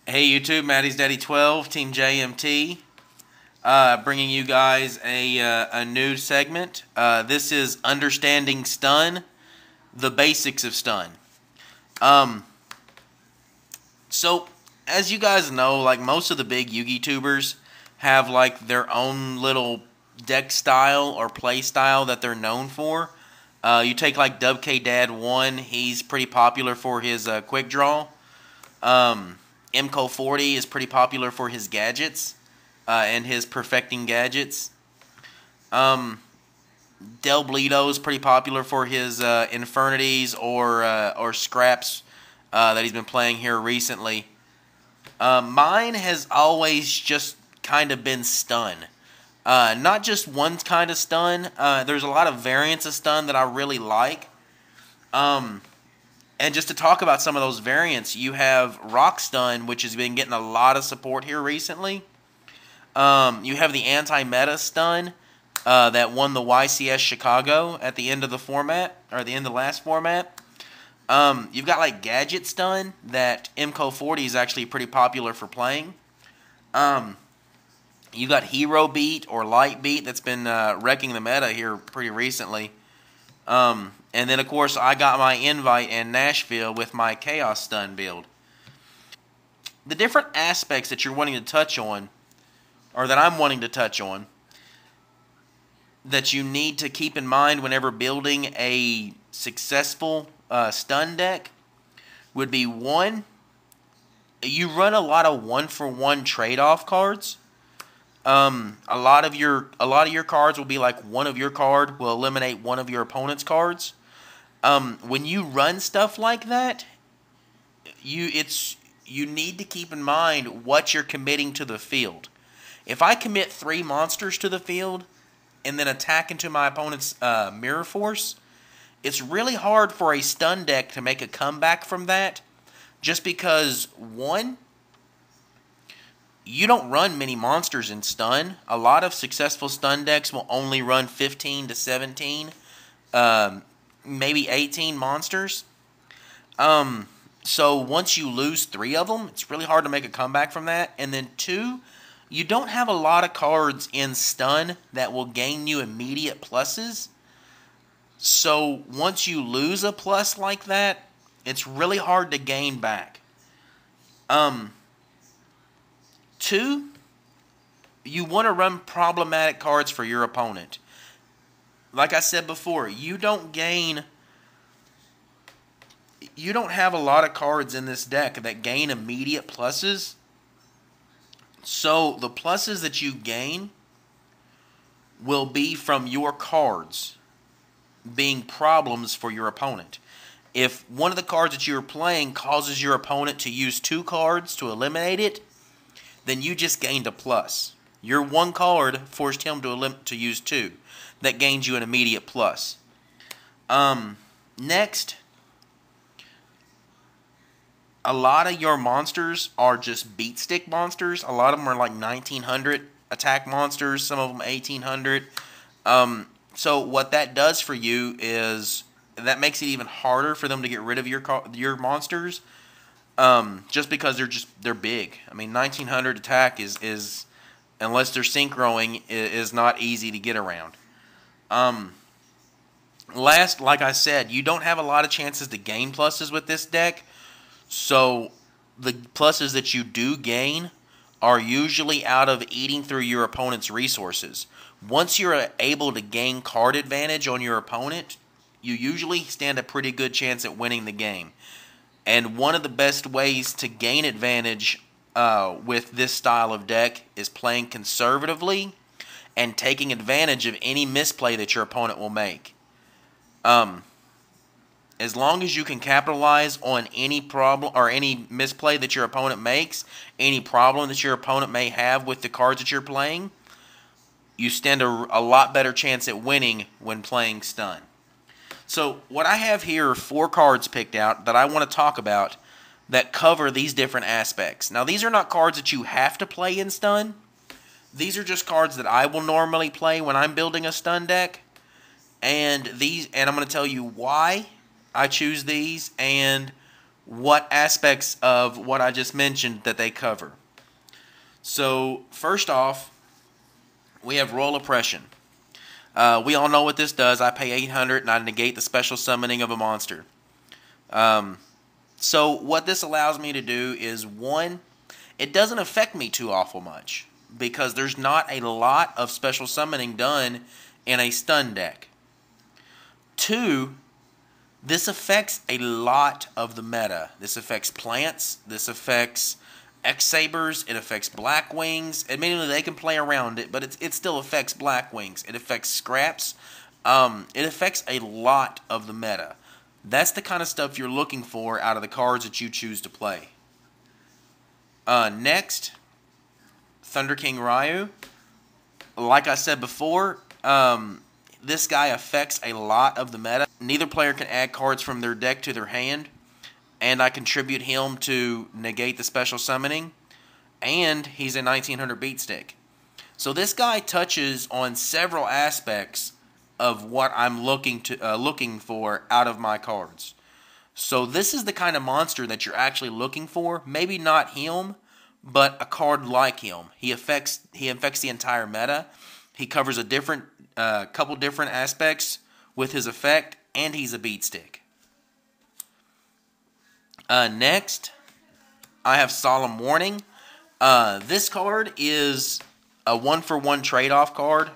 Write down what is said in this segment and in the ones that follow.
Hey YouTube, Maddie's Daddy 12, Team JMT, bringing you guys a new segment. This is Understanding Stun, the basics of stun. Um, so, as you guys know, like most of the big Yugi tubers have like their own little deck style or play style that they're known for. You take like WKDad1, he's pretty popular for his quick draw. MCO40 is pretty popular for his gadgets and his perfecting gadgets. Del Bleedo is pretty popular for his Infernities or scraps that he's been playing here recently. Mine has always just kind of been stun. Not just one kind of stun. There's a lot of variants of stun that I really like. And just to talk about some of those variants, you have Rock Stun, which has been getting a lot of support here recently. You have the Anti-Meta Stun that won the YCS Chicago at the end of the format, or the end of the last format. You've got like Gadget Stun that MCO40 is actually pretty popular for playing. You got Hero Beat or Light Beat that's been wrecking the meta here pretty recently. And then, of course, I got my invite in Nashville with my Chaos Stun build. The different aspects that you're wanting to touch on, or that I'm wanting to touch on, that you need to keep in mind whenever building a successful stun deck would be, one, you run a lot of one-for-one trade-off cards. A lot of your cards will be like one of your card will eliminate one of your opponent's cards. When you run stuff like that, you need to keep in mind what you're committing to the field. If I commit 3 monsters to the field and then attack into my opponent's Mirror Force, it's really hard for a stun deck to make a comeback from that, just because, one, you don't run many monsters in stun. A lot of successful stun decks will only run 15 to 17, maybe 18 monsters. So once you lose 3 of them, it's really hard to make a comeback from that. And then 2, you don't have a lot of cards in stun that will gain you immediate pluses. So once you lose a plus like that, it's really hard to gain back. 2, you want to run problematic cards for your opponent. Like I said before, you don't have a lot of cards in this deck that gain immediate pluses. So the pluses that you gain will be from your cards being problems for your opponent. If one of the cards that you're playing causes your opponent to use 2 cards to eliminate it, then you just gained a plus. Your 1 card forced him to use 2. That gains you an immediate plus. Next, a lot of your monsters are just beat stick monsters. A lot of them are like 1900 attack monsters, some of them 1800. So what that does for you is that makes it even harder for them to get rid of your monsters. Just because they're big. I mean, 1900 attack is unless they're synchroing, is not easy to get around. Last, like I said, you don't have a lot of chances to gain pluses with this deck. So the pluses that you do gain are usually out of eating through your opponent's resources. Once you're able to gain card advantage on your opponent, you usually stand a pretty good chance at winning the game. And one of the best ways to gain advantage with this style of deck is playing conservatively and taking advantage of any misplay that your opponent will make. As long as you can capitalize on any problem or any misplay that your opponent makes, any problem that your opponent may have with the cards that you're playing, you stand a lot better chance at winning when playing stun. So what I have here are 4 cards picked out that I want to talk about that cover these different aspects. Now, these are not cards that you have to play in stun. These are just cards that I will normally play when I'm building a stun deck. And I'm going to tell you why I choose these and what aspects of what I just mentioned that they cover. So first off, we have Royal Oppression. We all know what this does. I pay 800 and I negate the special summoning of a monster. So what this allows me to do is, one, it doesn't affect me too awful much because there's not a lot of special summoning done in a stun deck. Two, this affects a lot of the meta. This affects plants. This affects X-Sabers. It affects Blackwings. Admittedly, they can play around it, but it still affects Blackwings. It affects Scraps. It affects a lot of the meta. That's the kind of stuff you're looking for out of the cards that you choose to play. Next, Thunder King Ryu. Like I said before, this guy affects a lot of the meta. Neither player can add cards from their deck to their hand, and I contribute him to negate the special summoning, and he's a 1900 beat stick. So this guy touches on several aspects of what I'm looking for out of my cards. So this is the kind of monster that you're actually looking for. Maybe not him, but a card like him. He affects the entire meta. He covers a couple different aspects with his effect, and he's a beat stick. Next, I have Solemn Warning. This card is a 1-for-1 trade-off card.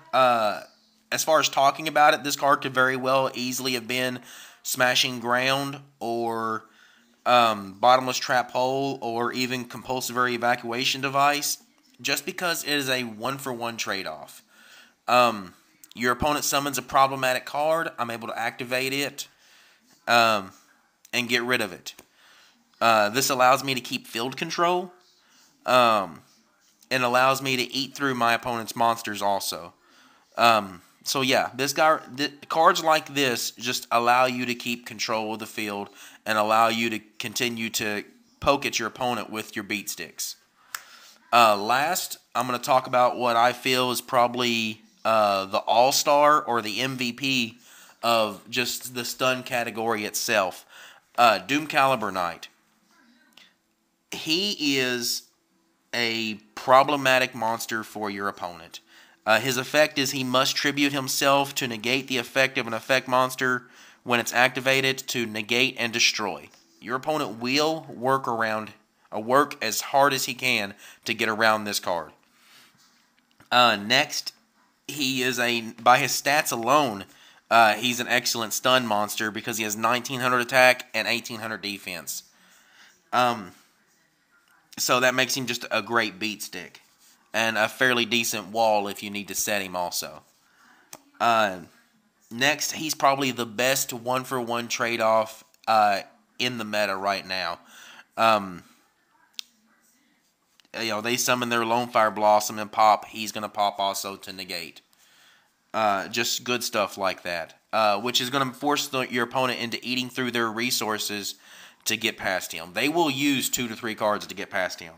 As far as talking about it, this card could very well easily have been Smashing Ground or Bottomless Trap Hole or even Compulsory Evacuation Device, just because it is a 1-for-1 trade-off. Your opponent summons a problematic card. I'm able to activate it and get rid of it. This allows me to keep field control and allows me to eat through my opponent's monsters also. So yeah, cards like this just allow you to keep control of the field and allow you to continue to poke at your opponent with your beat sticks. Last, I'm going to talk about what I feel is probably the all-star or the MVP of just the stun category itself. Doom Caliber Knight. He is a problematic monster for your opponent. His effect is he must tribute himself to negate the effect of an effect monster when it's activated to negate and destroy. Your opponent will work as hard as he can to get around this card. Next, he is by his stats alone, he's an excellent stun monster because he has 1900 attack and 1800 defense. So that makes him just a great beat stick. And a fairly decent wall if you need to set him also. Next, he's probably the best 1-for-1 trade-off in the meta right now. They summon their Lone Fire Blossom and pop. He's going to pop also to negate. Just good stuff like that. Which is going to force your opponent into eating through their resources to get past him. They will use 2 to 3 cards to get past him.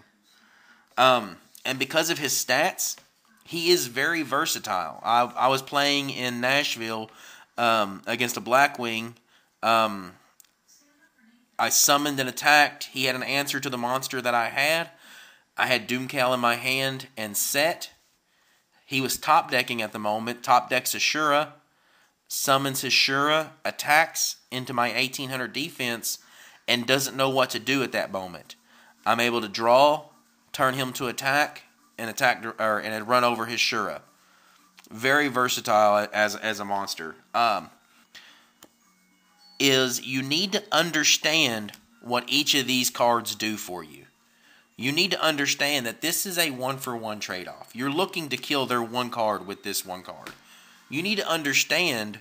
And because of his stats, he is very versatile. I was playing in Nashville against a Blackwing. I summoned and attacked. He had an answer to the monster that I had. I had Doomcal in my hand and set. He was top decking at the moment. Top decks Ashura. Summons his Shura. Attacks into my 1800 defense. And doesn't know what to do at that moment. I'm able to draw, turn him to attack, and run over his Shura. Very versatile as a monster. You need to understand what each of these cards do for you. You need to understand that this is a 1-for-1 trade-off. You're looking to kill their one card with this one card. You need to understand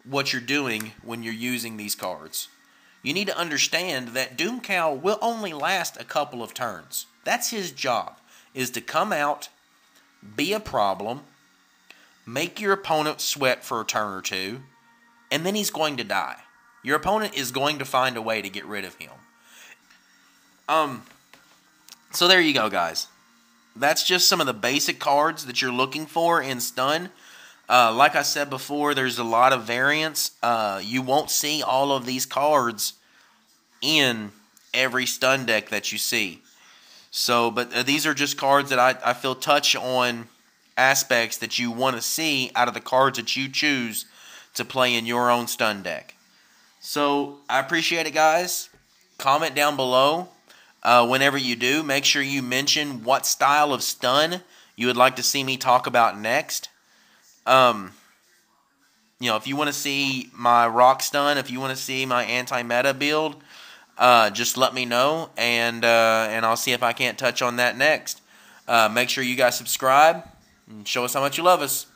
what you're doing when you're using these cards. You need to understand that Doomcal will only last a couple of turns. That's his job, is to come out, be a problem, make your opponent sweat for a turn or two, and then he's going to die. Your opponent is going to find a way to get rid of him. So there you go, guys. That's just some of the basic cards that you're looking for in stun. Like I said before, there's a lot of variants. You won't see all of these cards in every stun deck that you see. So, but these are just cards that I feel touch on aspects that you want to see out of the cards that you choose to play in your own stun deck. So, I appreciate it, guys. Comment down below whenever you do. Make sure you mention what style of stun you would like to see me talk about next. If you want to see my rock stun, if you want to see my anti-meta build, just let me know, and I'll see if I can't touch on that next. Make sure you guys subscribe and show us how much you love us.